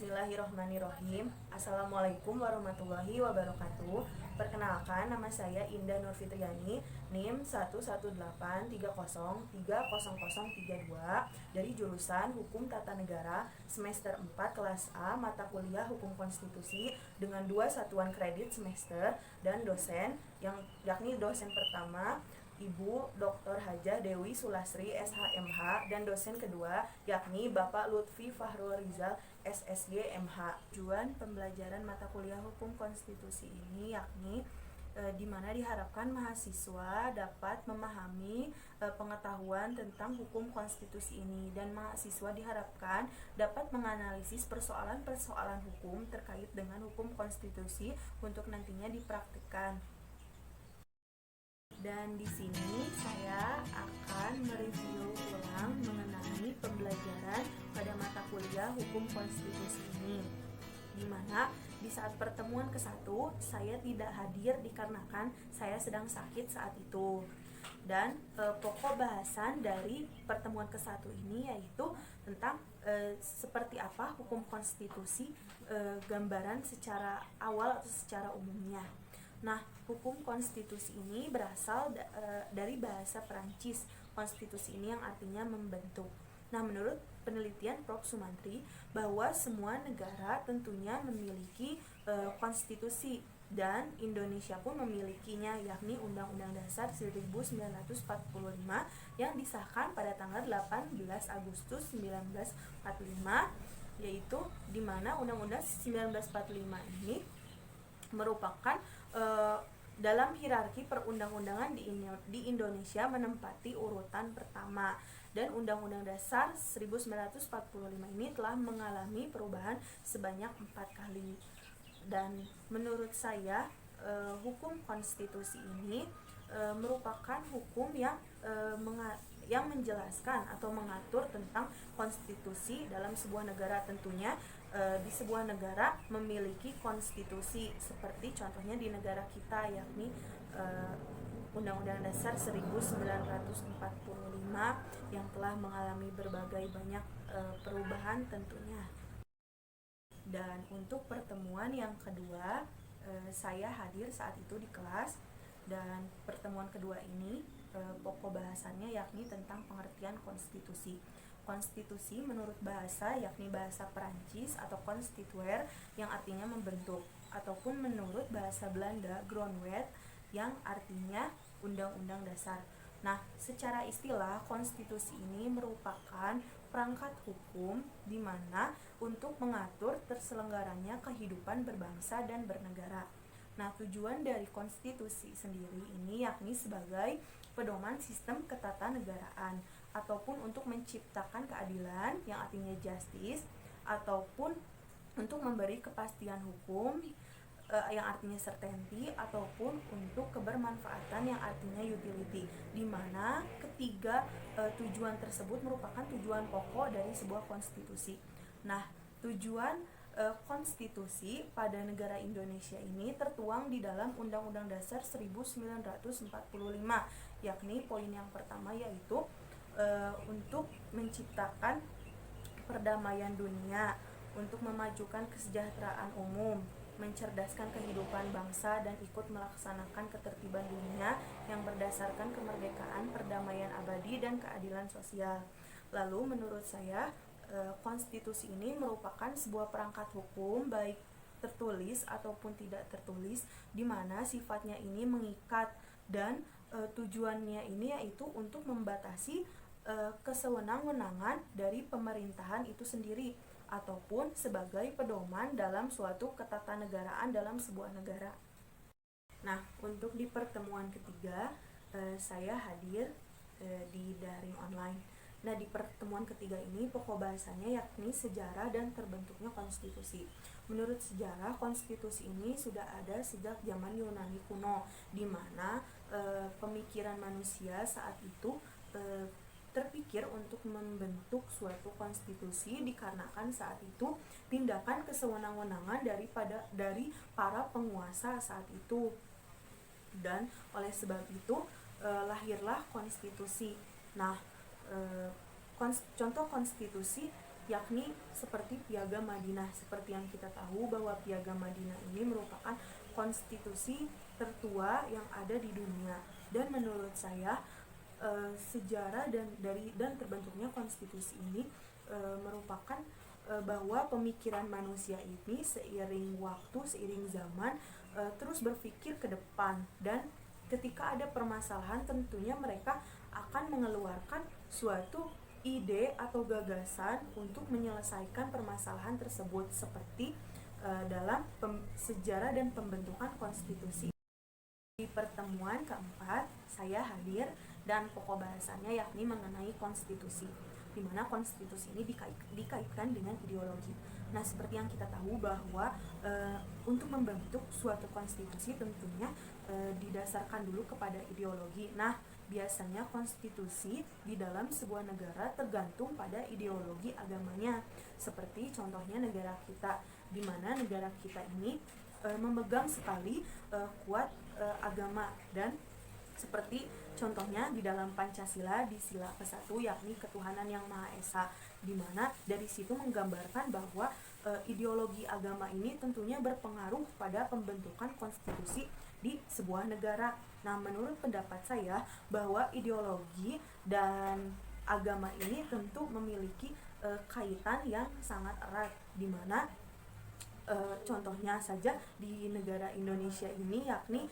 Bismillahirrohmanirrohim. Assalamualaikum warahmatullahi wabarakatuh. Perkenalkan, nama saya Indah Nurfitriani, NIM 11830300032 dari jurusan Hukum Tata Negara semester 4 kelas A, mata kuliah Hukum Konstitusi dengan 2 satuan kredit semester, dan dosen yakni dosen pertama Ibu Dr. Hajah Dewi Sulasri SHMH, dan dosen kedua yakni Bapak Lutfi Fahrul Rizal SSG MH. Tujuan pembelajaran mata kuliah Hukum Konstitusi ini yakni di mana diharapkan mahasiswa dapat memahami pengetahuan tentang hukum konstitusi ini, dan mahasiswa diharapkan dapat menganalisis persoalan-persoalan hukum terkait dengan hukum konstitusi untuk nantinya dipraktikkan. Dan di sini saya akan mereview ulang mengenai pembelajaran pada mata kuliah Hukum Konstitusi ini, di mana di saat pertemuan ke-1 saya tidak hadir dikarenakan saya sedang sakit saat itu. Dan pokok bahasan dari pertemuan ke-1 ini yaitu tentang seperti apa hukum konstitusi, gambaran secara awal atau secara umumnya. Nah, hukum konstitusi ini berasal dari bahasa Perancis. Konstitusi ini yang artinya membentuk. Nah, menurut penelitian Prof. Sumantri, bahwa semua negara tentunya memiliki konstitusi, dan Indonesia pun memilikinya, yakni Undang-Undang Dasar 1945 yang disahkan pada tanggal 18 Agustus 1945, yaitu di mana Undang-Undang 1945 ini merupakan dalam hierarki perundang-undangan di Indonesia menempati urutan pertama, dan Undang-Undang Dasar 1945 ini telah mengalami perubahan sebanyak 4 kali. Dan menurut saya hukum konstitusi ini merupakan hukum yang menjelaskan atau mengatur tentang konstitusi dalam sebuah negara. Tentunya di sebuah negara memiliki konstitusi, seperti contohnya di negara kita yakni Undang-Undang Dasar 1945 yang telah mengalami berbagai banyak perubahan tentunya. Dan untuk pertemuan yang kedua, saya hadir saat itu di kelas, dan pertemuan kedua ini pokok bahasannya yakni tentang pengertian konstitusi. Konstitusi menurut bahasa yakni bahasa Perancis atau konstituer yang artinya membentuk, ataupun menurut bahasa Belanda grondwet yang artinya undang-undang dasar. Nah, secara istilah konstitusi ini merupakan perangkat hukum di mana untuk mengatur terselenggaranya kehidupan berbangsa dan bernegara. Nah, tujuan dari konstitusi sendiri ini yakni sebagai pedoman sistem ketatanegaraan, ataupun untuk menciptakan keadilan yang artinya justice, ataupun untuk memberi kepastian hukum yang artinya certainty, ataupun untuk kebermanfaatan yang artinya utility, di mana ketiga tujuan tersebut merupakan tujuan pokok dari sebuah konstitusi. Nah, tujuan konstitusi pada negara Indonesia ini tertuang di dalam Undang-Undang Dasar 1945, yakni poin yang pertama yaitu untuk menciptakan perdamaian dunia, untuk memajukan kesejahteraan umum, mencerdaskan kehidupan bangsa, dan ikut melaksanakan ketertiban dunia yang berdasarkan kemerdekaan, perdamaian abadi, dan keadilan sosial. Lalu menurut saya konstitusi ini merupakan sebuah perangkat hukum baik tertulis ataupun tidak tertulis, di mana sifatnya ini mengikat, dan tujuannya ini yaitu untuk membatasi kesewenang-wenangan dari pemerintahan itu sendiri, ataupun sebagai pedoman dalam suatu ketatanegaraan dalam sebuah negara. Nah, untuk di pertemuan ketiga saya hadir di daring online. Nah, di pertemuan ketiga ini pokok bahasannya yakni sejarah dan terbentuknya konstitusi. Menurut sejarah, konstitusi ini sudah ada sejak zaman Yunani kuno, di mana pemikiran manusia saat itu terpikir untuk membentuk suatu konstitusi dikarenakan saat itu tindakan kesewenang-wenangan dari para penguasa saat itu. Dan oleh sebab itu lahirlah konstitusi. Nah, contoh konstitusi yakni seperti Piagam Madinah. Seperti yang kita tahu bahwa Piagam Madinah ini merupakan konstitusi tertua yang ada di dunia, dan menurut saya sejarah dan terbentuknya konstitusi ini merupakan bahwa pemikiran manusia ini seiring waktu, seiring zaman terus berpikir ke depan, dan ketika ada permasalahan tentunya mereka akan mengeluarkan suatu ide atau gagasan untuk menyelesaikan permasalahan tersebut, seperti dalam sejarah dan pembentukan konstitusi. Di pertemuan keempat, saya hadir dan pokok bahasannya yakni mengenai konstitusi, di mana konstitusi ini dikaitkan dengan ideologi. Nah, seperti yang kita tahu bahwa untuk membentuk suatu konstitusi tentunya didasarkan dulu kepada ideologi. Nah, biasanya konstitusi di dalam sebuah negara tergantung pada ideologi agamanya. Seperti contohnya negara kita, di mana negara kita ini memegang sekali kuat agama, dan seperti contohnya di dalam Pancasila di sila ke-1 yakni ketuhanan yang Maha Esa, di mana dari situ menggambarkan bahwa ideologi agama ini tentunya berpengaruh pada pembentukan konstitusi di sebuah negara. Nah, menurut pendapat saya bahwa ideologi dan agama ini tentu memiliki kaitan yang sangat erat, di mana contohnya saja di negara Indonesia ini, yakni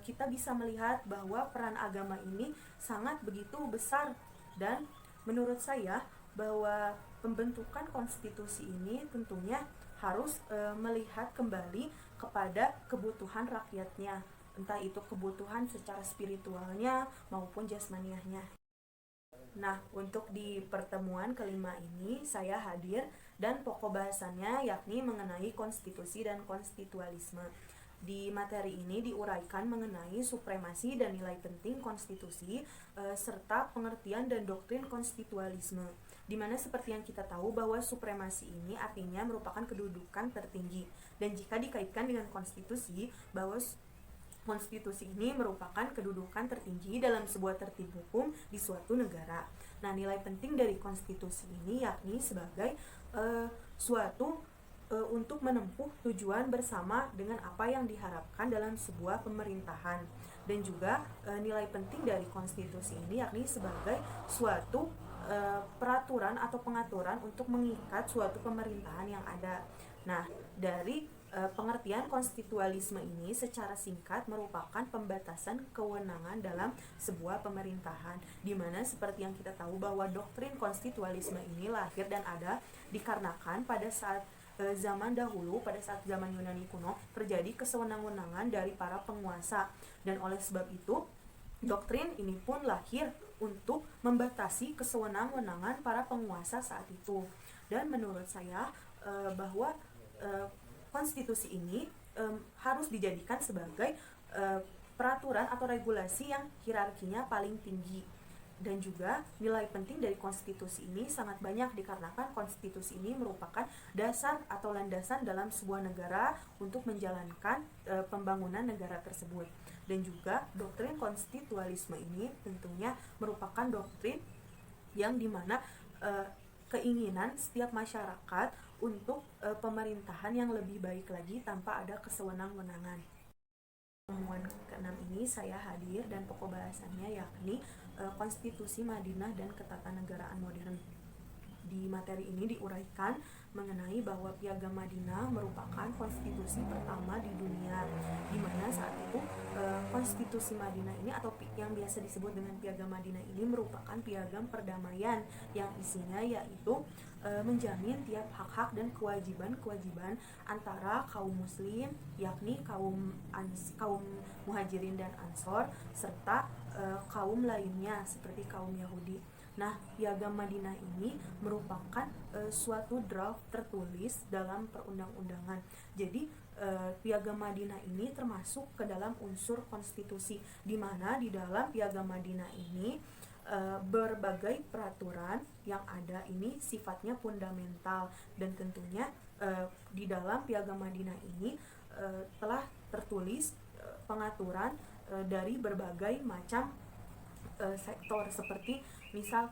kita bisa melihat bahwa peran agama ini sangat begitu besar, dan menurut saya bahwa pembentukan konstitusi ini tentunya harus melihat kembali kepada kebutuhan rakyatnya, entah itu kebutuhan secara spiritualnya maupun jasmaniahnya. Nah, untuk di pertemuan kelima ini saya hadir dan pokok bahasannya yakni mengenai konstitusi dan konstitualisme. Di materi ini diuraikan mengenai supremasi dan nilai penting konstitusi serta pengertian dan doktrin konstitualisme. Di mana seperti yang kita tahu bahwa supremasi ini artinya merupakan kedudukan tertinggi, dan jika dikaitkan dengan konstitusi bahwa konstitusi ini merupakan kedudukan tertinggi dalam sebuah tertib hukum di suatu negara. Nah, nilai penting dari konstitusi ini yakni sebagai suatu untuk menempuh tujuan bersama dengan apa yang diharapkan dalam sebuah pemerintahan. Dan juga nilai penting dari konstitusi ini yakni sebagai suatu peraturan atau pengaturan untuk mengikat suatu pemerintahan yang ada. Nah, dari pengertian konstitualisme ini secara singkat merupakan pembatasan kewenangan dalam sebuah pemerintahan, di mana seperti yang kita tahu bahwa doktrin konstitualisme ini lahir dan ada dikarenakan pada saat zaman dahulu, pada saat zaman Yunani kuno terjadi kesewenang-wenangan dari para penguasa, dan oleh sebab itu doktrin ini pun lahir untuk membatasi kesewenang-wenangan para penguasa saat itu. Dan menurut saya bahwa konstitusi ini harus dijadikan sebagai peraturan atau regulasi yang hierarkinya paling tinggi. Dan juga nilai penting dari konstitusi ini sangat banyak dikarenakan konstitusi ini merupakan dasar atau landasan dalam sebuah negara untuk menjalankan pembangunan negara tersebut. Dan juga doktrin konstitualisme ini tentunya merupakan doktrin yang dimana keinginan setiap masyarakat untuk pemerintahan yang lebih baik lagi tanpa ada kesewenang-wenangan. Pertemuan ke-6 ini saya hadir dan pokok bahasannya yakni Konstitusi Madinah dan Ketatanegaraan Modern. Di materi ini diuraikan mengenai bahwa Piagam Madinah merupakan konstitusi pertama di dunia, di mana saat itu konstitusi Madinah ini atau yang biasa disebut dengan Piagam Madinah ini merupakan piagam perdamaian yang isinya yaitu menjamin tiap hak-hak dan kewajiban-kewajiban antara kaum muslim, yakni kaum muhajirin dan ansor, serta kaum lainnya seperti kaum Yahudi. Nah, Piagam Madinah ini merupakan suatu draft tertulis dalam perundang-undangan. Jadi, Piagam Madinah ini termasuk ke dalam unsur konstitusi, di mana di dalam Piagam Madinah ini berbagai peraturan yang ada ini sifatnya fundamental, dan tentunya di dalam Piagam Madinah ini telah tertulis pengaturan dari berbagai macam sektor, seperti misal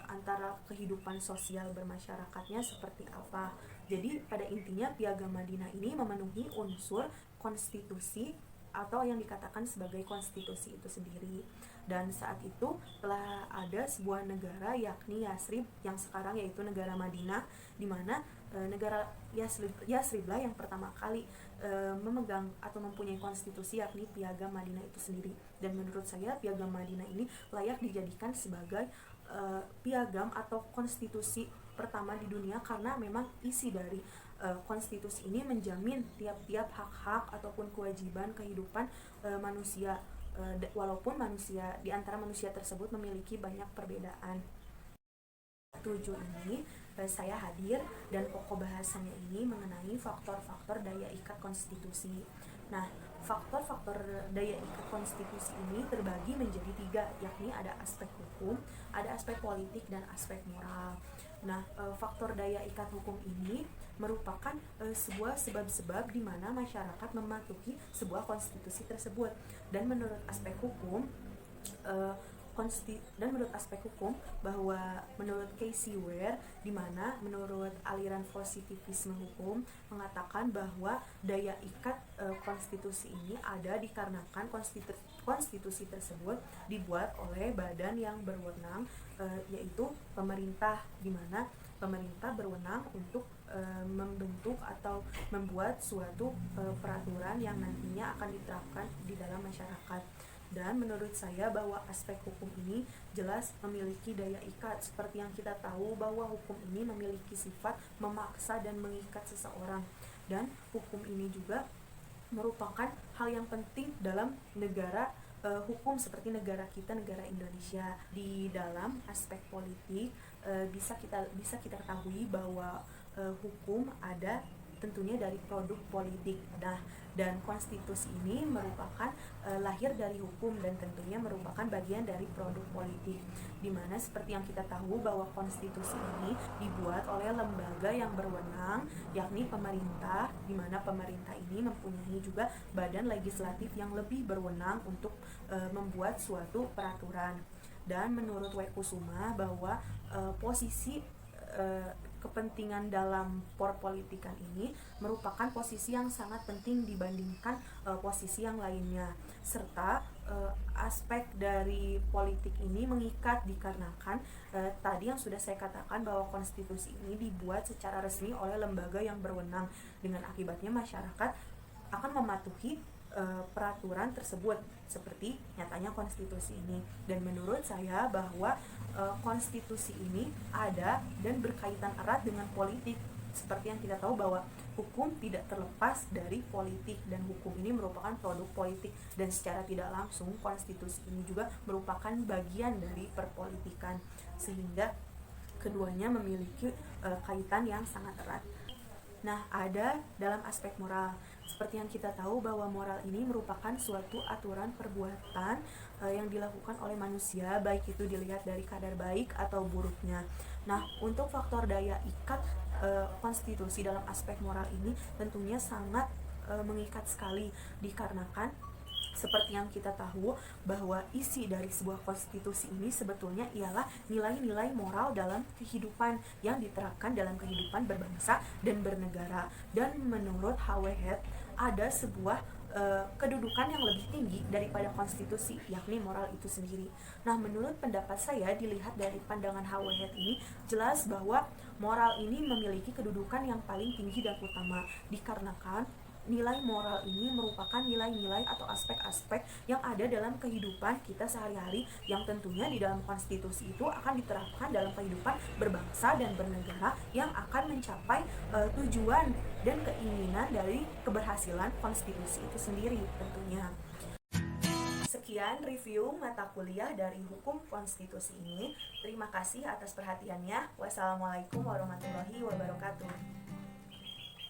antara kehidupan sosial bermasyarakatnya seperti apa. Jadi pada intinya Piagam Madinah ini memenuhi unsur konstitusi atau yang dikatakan sebagai konstitusi itu sendiri. Dan saat itu telah ada sebuah negara yakni Yasrib yang sekarang yaitu negara Madinah, di mana negara Yasrib lah yang pertama kali memegang atau mempunyai konstitusi yakni Piagam Madinah itu sendiri. Dan menurut saya Piagam Madinah ini layak dijadikan sebagai piagam atau konstitusi pertama di dunia, karena memang isi dari konstitusi ini menjamin tiap-tiap hak-hak ataupun kewajiban kehidupan manusia, walaupun manusia di antara manusia tersebut memiliki banyak perbedaan. 7 ini saya hadir dan pokok bahasannya ini mengenai faktor-faktor daya ikat konstitusi. Nah, faktor-faktor daya ikat konstitusi ini terbagi menjadi 3, yakni ada aspek hukum, ada aspek politik, dan aspek moral. Nah, faktor daya ikat hukum ini merupakan sebuah sebab-sebab di mana masyarakat mematuhi sebuah konstitusi tersebut. Dan menurut aspek hukum, bahwa menurut Casey Ware, di mana menurut aliran positivisme hukum mengatakan bahwa daya ikat konstitusi ini ada dikarenakan konstitusi tersebut dibuat oleh badan yang berwenang, yaitu pemerintah, di mana pemerintah berwenang untuk membentuk atau membuat suatu peraturan yang nantinya akan diterapkan di dalam masyarakat. Dan menurut saya bahwa aspek hukum ini jelas memiliki daya ikat, seperti yang kita tahu bahwa hukum ini memiliki sifat memaksa dan mengikat seseorang. Dan hukum ini juga merupakan hal yang penting dalam negara hukum seperti negara kita, negara Indonesia. Di dalam aspek politik bisa kita ketahui bahwa hukum ada tentunya dari produk politik. Nah, dan konstitusi ini merupakan lahir dari hukum dan tentunya merupakan bagian dari produk politik, di mana seperti yang kita tahu bahwa konstitusi ini dibuat oleh lembaga yang berwenang yakni pemerintah, di mana pemerintah ini mempunyai juga badan legislatif yang lebih berwenang untuk membuat suatu peraturan. Dan menurut Wekusuma bahwa posisi kepentingan dalam perpolitikan ini merupakan posisi yang sangat penting dibandingkan posisi yang lainnya, serta aspek dari politik ini mengikat dikarenakan tadi yang sudah saya katakan bahwa konstitusi ini dibuat secara resmi oleh lembaga yang berwenang, dengan akibatnya masyarakat akan mematuhi peraturan tersebut seperti nyatanya konstitusi ini. Dan menurut saya bahwa konstitusi ini ada dan berkaitan erat dengan politik, seperti yang kita tahu bahwa hukum tidak terlepas dari politik dan hukum ini merupakan produk politik, dan secara tidak langsung konstitusi ini juga merupakan bagian dari perpolitikan, sehingga keduanya memiliki kaitan yang sangat erat. Nah, ada dalam aspek moral. Seperti yang kita tahu bahwa moral ini merupakan suatu aturan perbuatan yang dilakukan oleh manusia, baik itu dilihat dari kadar baik atau buruknya. Nah, untuk faktor daya ikat konstitusi dalam aspek moral ini tentunya sangat mengikat sekali, dikarenakan seperti yang kita tahu bahwa isi dari sebuah konstitusi ini sebetulnya ialah nilai-nilai moral dalam kehidupan yang diterapkan dalam kehidupan berbangsa dan bernegara. Dan menurut Howard ada sebuah kedudukan yang lebih tinggi daripada konstitusi, yakni moral itu sendiri. Nah, menurut pendapat saya, dilihat dari pandangan Howard ini, jelas bahwa moral ini memiliki kedudukan yang paling tinggi dan utama, dikarenakan nilai moral ini merupakan nilai-nilai atau aspek-aspek yang ada dalam kehidupan kita sehari-hari, yang tentunya di dalam konstitusi itu akan diterapkan dalam kehidupan berbangsa dan bernegara yang akan mencapai tujuan dan keinginan dari keberhasilan konstitusi itu sendiri tentunya. Sekian review mata kuliah dari hukum konstitusi ini. Terima kasih atas perhatiannya. Wassalamualaikum warahmatullahi wabarakatuh.